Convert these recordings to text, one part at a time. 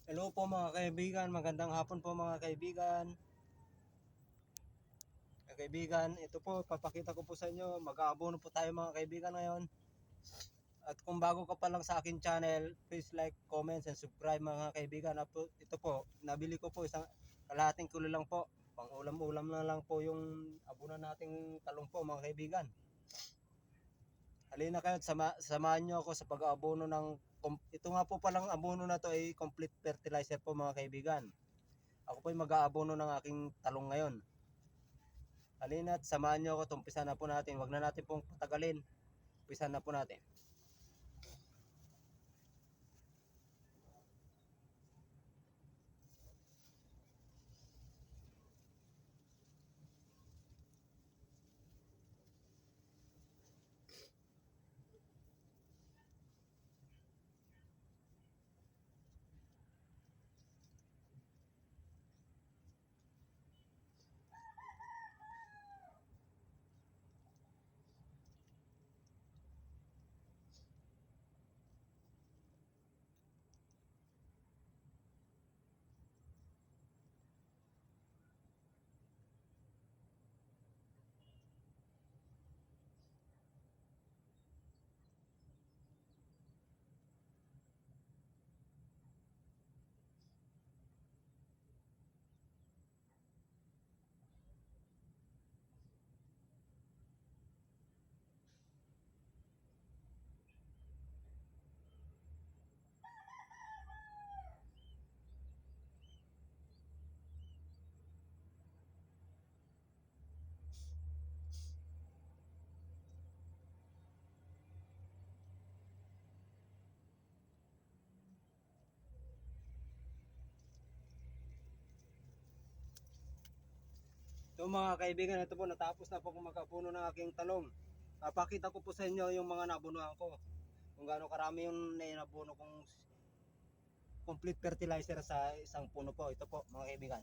Hello po mga kaibigan, magandang hapon po mga kaibigan. Ito po, papakita ko po sa inyo, mag-aabono po tayo mga kaibigan ngayon. At kung bago ka pa lang sa akin channel, please like, comment, and subscribe mga kaibigan. Ito po, nabili ko po isang kalahating kilo lang po. Pang ulam-ulam na lang po yung abunan nating talong po mga kaibigan. Halina kayo, samahan nyo ako sa pag-aabono ng, ito nga po palang abono na to ay complete fertilizer po mga kaibigan. Ako po ay mag-aabono ng aking talong ngayon. Halina at samahan nyo ako, tumpisa na po natin. Huwag na natin pong patagalin. Umpisa na po natin. So mga kaibigan, ito po, natapos na po kung mag-abuno ng aking talong. Papakita ko po sa inyo yung mga nabunuhan ko. Kung gaano karami yung nabuno kong complete fertilizer sa isang puno po. Ito po mga kaibigan.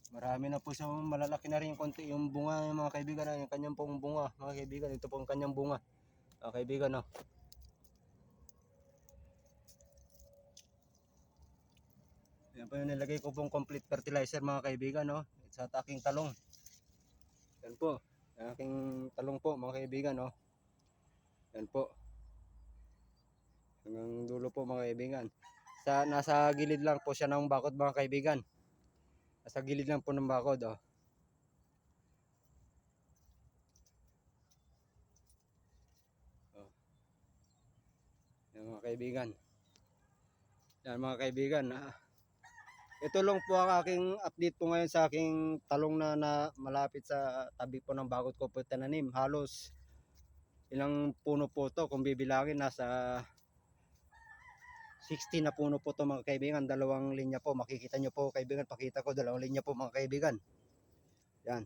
Marami na po siyang malalaki na rin konti yung bunga mga kaibigan. Yung kanyang pong bunga mga kaibigan. Ito po ang kanyang bunga mga kaibigan. No? Yan po yung nilagay ko pong complete fertilizer mga kaibigan. No? Sa aking talong. Yan po. Yung aking talong po mga kaibigan. No? Yan po. Hanggang dulo po mga kaibigan. Nasa gilid lang po siya ng bakod mga kaibigan. Nasa gilid lang po ng bakod. Oh. Oh. Yan mga kaibigan. Yan mga kaibigan. Ito lang po ang aking update po ngayon sa aking talong na malapit sa tabi po ng bakod ko po tinanim. Halos ilang puno po to kung bibilangin, nasa 60 na puno po to mga kaibigan. Dalawang linya po, makikita nyo po kaibigan, pakita ko, dalawang linya po mga kaibigan. Yan,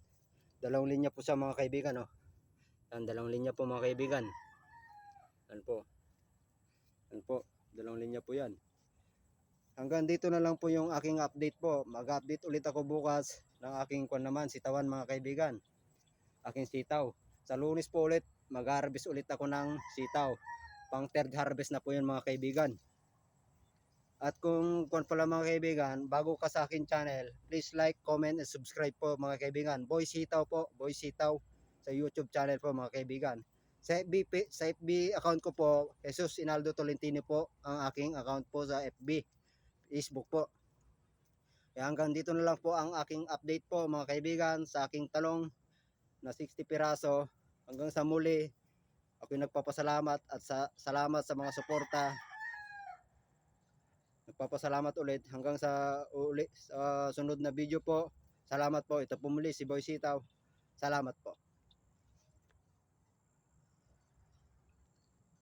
dalawang linya po sa mga kaibigan. Oh. Yan, dalawang linya po mga kaibigan. Yan po, yan po, dalawang linya po yan. Hanggang dito na lang po yung aking update po. Mag-update ulit ako bukas ng aking sitawan mga kaibigan. Aking sitaw. Sa Lunes po ulit, mag-harvest ulit ako ng sitaw. Pang third harvest na po yun mga kaibigan. At kung pala mga kaibigan, bago ka sa akin channel, please like, comment, and subscribe po mga kaibigan. Boy Sitaw po, Boy Sitaw sa YouTube channel po mga kaibigan. Sa FB account ko po, Jesus Inaldo Tolentino po ang aking account po sa FB, Facebook po. Kaya hanggang dito na lang po ang aking update po mga kaibigan sa aking talong na 60 piraso. Hanggang sa muli, ako'y nagpapasalamat at salamat sa mga suporta. Nagpapasalamat ulit hanggang sa sunod na video po. Salamat po. Ito po muli si Boy Sitaw. Salamat po.